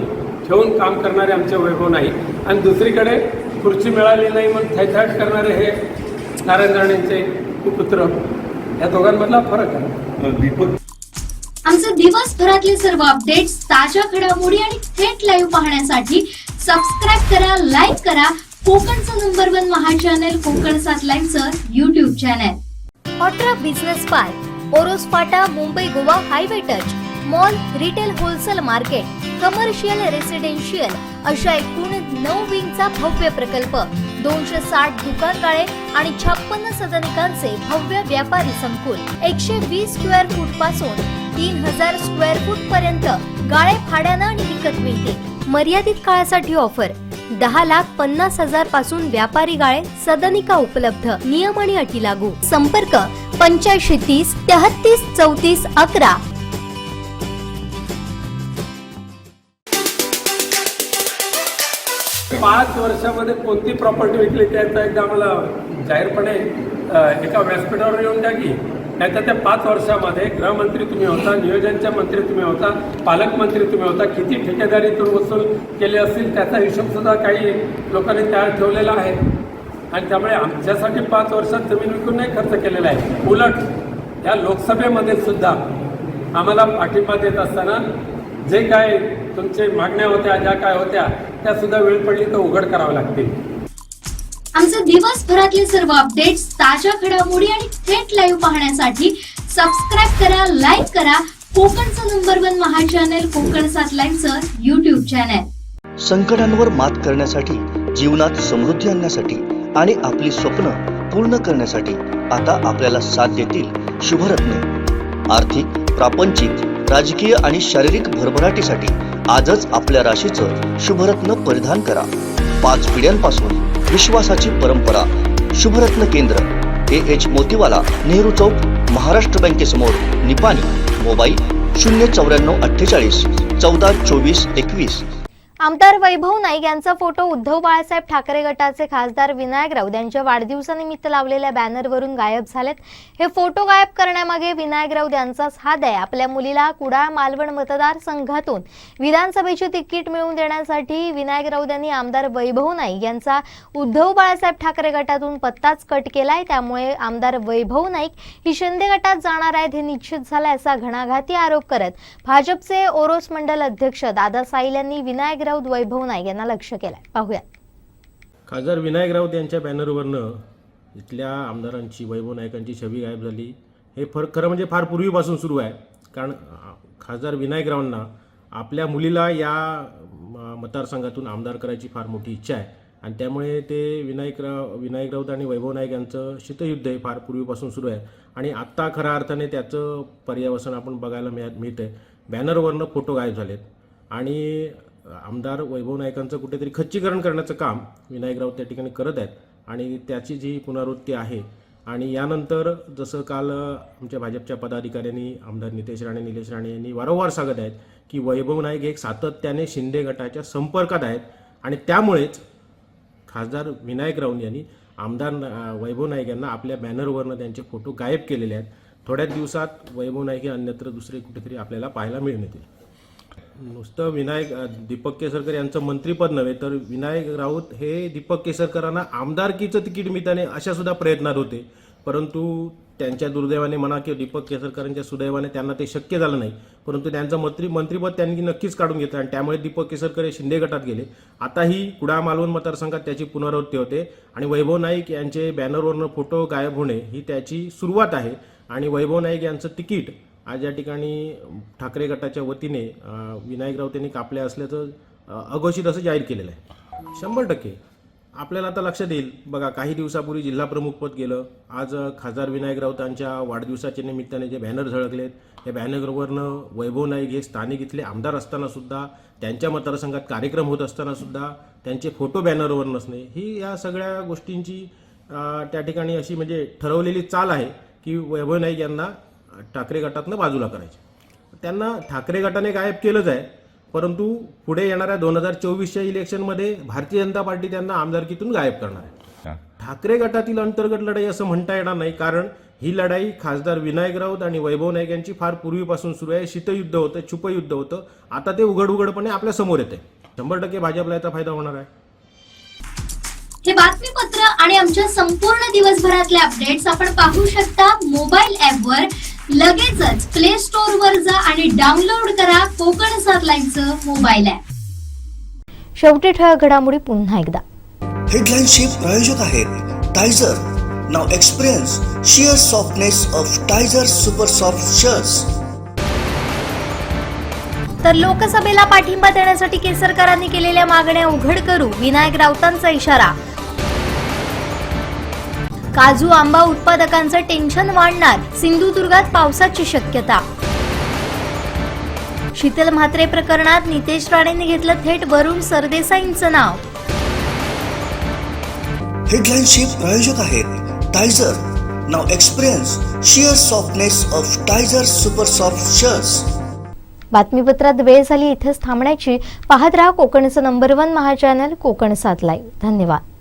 ठेवून काम करणारे आमचे वैभव नाही. आणि दुसरीकडे खुर्ची मिळाली नाही म्हणून थैथाट करणारे हे नारायण राणेंचे कुपुत्र, या दोघांमधला फरक आहे. आमचे दिवसभरातले सर्व अपडेट्स, ताज्या घडामोडी आणि थेट लाईव्ह पाहण्यासाठी सबस्क्राईब करा, लाईक करा कोकणचं नंबर 1 महा चॅनल कोकण 7 लाईनचं YouTube चॅनल. ऑट्रा बिझनेस पार्क, ओरोस फाटा, Mumbai Goa highway touch, mall, retail wholesale market, commercial, residential अशा एकूण 9 विंगचा भव्य प्रकल्प, 260 दुकानगाळे आणि 56 सदनिकांचे भव्य व्यापारी संकुल, 120 स्क्वेअर फूट पासून 3000 स्क्वेअर फूट पर्यंत गाळे भाड्यानं आणि विकत मिळते. मर्यादित काळासाठी ऑफर, 10,50,000 पासून व्यापारी गाळे, सदनिका उपलब्ध. नियम आणि अटी लागू. संपर्क 8530 33 34 11. पाच वर्षामध्ये कोणती प्रॉपर्टी विकली त्याचा एकदा आम्हाला जाहीरपणे एका व्यासपीठावर येऊन द्या की. नाहीतर त्या 5 वर्षामध्ये गृहमंत्री तुम्ही होता, नियोजनचे मंत्री तुम्ही होता, पालकमंत्री तुम्ही होता, किती ठेकेदारीतून वसूल केले असतील त्याचा हिशोब सुद्धा काही लोकांनी तयार ठेवलेला आहे. आणि त्यामुळे आमच्यासाठी 5 वर्षात जमीन विकून नाही खर्च केलेला आहे. उलट या लोकसभेमध्ये सुद्धा आम्हाला पाठिंबा देत असताना जे काय तुमचे मागण्या होत्या, ज्या काय होत्या त्या सुद्धा वेळ पडली तर उघड करावं लागतील. आमचे दिवसभरातले सर्व अपडेट्स, ताज्या घडामोडी आणि थेट लाईव्ह पाहण्यासाठी सबस्क्राईब करा, लाईक करा कोकणचं नंबर 1 महा चॅनल कोकण 7 लाईनचं YouTube चॅनल. संकटांवर मात करण्यासाठी, जीवनात समृद्धी आणण्यासाठी आणि आपली स्वप्न पूर्ण करण्यासाठी आता आपल्याला साथ देतील शुभरत्ने. आर्थिक, प्रापंचिक, राजकीय आणि शारीरिक भरभराटीसाठी आजच आपल्या राशीचं शुभरत्न परिधान करा. 5 पिढ्यांपासून विश्वासाची परंपरा शुभरत्न केंद्र AH मोतीवाला, नेहरू चौक, महाराष्ट्र बँकेसमोर, निपाणी. मोबाईल 09448 14 24 21. आमदार वैभव नाईक यांचा फोटो उद्धव बाळासाहेब ठाकरे गटाचे खासदार विनायक राऊत यांच्या वाढदिवसानिमित्त लावलेल्या बॅनरवरून गायब झालेत. हे फोटो गायब करण्यामागे विनायक राऊत यांचाच हात आहे. आपल्या मुलीला कुडाळ मालवण मतदारसंघातून विधानसभेची तिकीट मिळवून देण्यासाठी विनायक राऊत यांनी आमदार वैभव नाईक यांचा उद्धव बाळासाहेब ठाकरे गटातून पत्ताच कट केलाय. त्यामुळे आमदार वैभव नाईक ही शिंदे गटात जाणार आहेत हे निश्चित झालंय असा घणाघाती आरोप करत भाजपचे ओरोस मंडल अध्यक्ष दादा साईल यांनी विनायक राऊत वैभव नाईक यांना लक्ष केलंय. पाहूया. खासदार विनायक राऊत यांच्या बॅनरवरनं इथल्या आमदारांची, वैभव नाईकांची छबी गायब झाली. हे खरं म्हणजे फार पूर्वीपासून सुरू आहे. कारण खासदार विनायक रावांना आपल्या मुलीला या मतदारसंघातून आमदार करायची फार मोठी इच्छा आहे आणि त्यामुळे ते विनायक राऊत आणि वैभव नाईक यांचं शीतयुद्ध हे फार पूर्वीपासून सुरू आहे आणि आत्ता खऱ्या अर्थाने त्याचं पर्यावसन आपण बघायला मिळतं आहे. बॅनरवरनं फोटो गायब झालेत आणि आमदार वैभव नाईकांचं कुठेतरी खच्चीकरण करण्याचं काम विनायक राऊत त्या ठिकाणी करत आहेत आणि त्याची जी पुनरावृत्ती आहे. आणि यानंतर जसं काल आमच्या भाजपच्या पदाधिकाऱ्यांनी आमदार नितेश राणे, निलेश राणे यांनी वारंवार सांगत आहेत की वैभव नाईक हे सातत्याने शिंदे गटाच्या संपर्कात आहेत आणि त्यामुळेच खासदार विनायक राऊत यांनी आमदार वैभव नाईक यांना आपल्या बॅनरवरनं त्यांचे फोटो गायब केलेले आहेत. थोड्याच दिवसात वैभव नाईक हे अन्यत्र दुसरे कुठेतरी आपल्याला पाहायला मिळून येतील. नुसतं दीपक केसरकर यांचं मंत्रीपद नव्हे तर विनायक राऊत हे दीपक केसरकरांना आमदारकीचं तिकीट मिळताने अशा सुद्धा प्रयत्नात होते, परंतु त्यांच्या दुर्दैवाने म्हणा किंवा दीपक केसरकरांच्या सुदैवाने त्यांना ते शक्य झालं नाही. परंतु त्यांचं मंत्रिपद त्यांनी नक्कीच काढून घेतलं आणि त्यामुळे दीपक केसरकर हे शिंदे गटात गेले. आताही कुडाळ मालवण मतदारसंघात त्याची पुनरावृत्ती होते आणि वैभव नाईक यांचे बॅनरवरनं फोटो गायब होणे ही त्याची सुरुवात आहे. आणि वैभव नाईक यांचं तिकीट आज या ठिकाणी ठाकरे गटाच्या वतीने विनायक राऊत यांनी कापले असल्याचं अघोषित असं जाहीर केलेलं आहे. 100% आपल्याला आता लक्षात येईल. बघा, काही दिवसापूर्वी जिल्हा प्रमुखपद गेलं. आज खासदार विनायक राऊतांच्या वाढदिवसाच्या निमित्ताने जे बॅनर झळकलेत, या बॅनरवरनं वैभव नाईक हे स्थानिक इथले आमदार असताना सुद्धा, त्यांच्या मतदारसंघात कार्यक्रम होत असताना सुद्धा त्यांचे फोटो बॅनरवर नसणे ही या सगळ्या गोष्टींची त्या ठिकाणी अशी म्हणजे ठरवलेली चाल आहे की वैभव नाईक यांना ठाकरे गटातनं बाजूला करायचे. त्यांना ठाकरे गटाने गायब केलंच आहे, परंतु पुढे येणाऱ्या 2024च्या इलेक्शनमध्ये भारतीय जनता पार्टी त्यांना आमदारकीतून गायब करणार आहे. ठाकरे गटातील अंतर्गत लढाई असं म्हणता येणार नाही, कारण ही लढाई खासदार विनायक राऊत आणि वैभव नाईक यांची फार पूर्वीपासून सुरू आहे. शीतयुद्ध होतं, छुपयुद्ध होतं, आता ते उघडपणे आपल्या समोर येते. 100% भाजपला याचा फायदा होणार आहे. हे बातमीपत्र आणि आमच्या संपूर्ण दिवसभरातले अपडेट्स आपण पाहू शकता मोबाईल ऍपवर. लगेचच प्ले स्टोअर वर जा आणि डाउनलोड करा कोकण 7 लाईव्हचं मोबाईल ऍप. शेवटी ठळक घडामोडी पुन्हा एकदा. हेडलाईनचे प्रायोजक आहेत टायझर. नाव experience sheer softness of टायझर super soft shirts. तर लोकसभेला पाठिंबा देण्यासाठी केसरकरांनी केलेल्या मागण्या उघड करू, विनायक राऊतांचा इशारा. काजू आंबा उत्पादकांचं टेन्शन वाढणार, सिंधुदुर्गात पावसाची शक्यता. शीतल म्हात्रे प्रकरणात नितेश राणेंनी घेतलं थेट वरुण सरदेसाईंचं नाव. हेडलाईनचे प्रायोजक आहेत टायझर. नाव experience sheer softness of टायझर super soft shirts. बातमीपत्रात वेळ झाली इथेच थांबण्याची. पाहत राहा कोकणचं नंबर 1 महा चॅनल कोकण 7 लाईव्ह. धन्यवाद.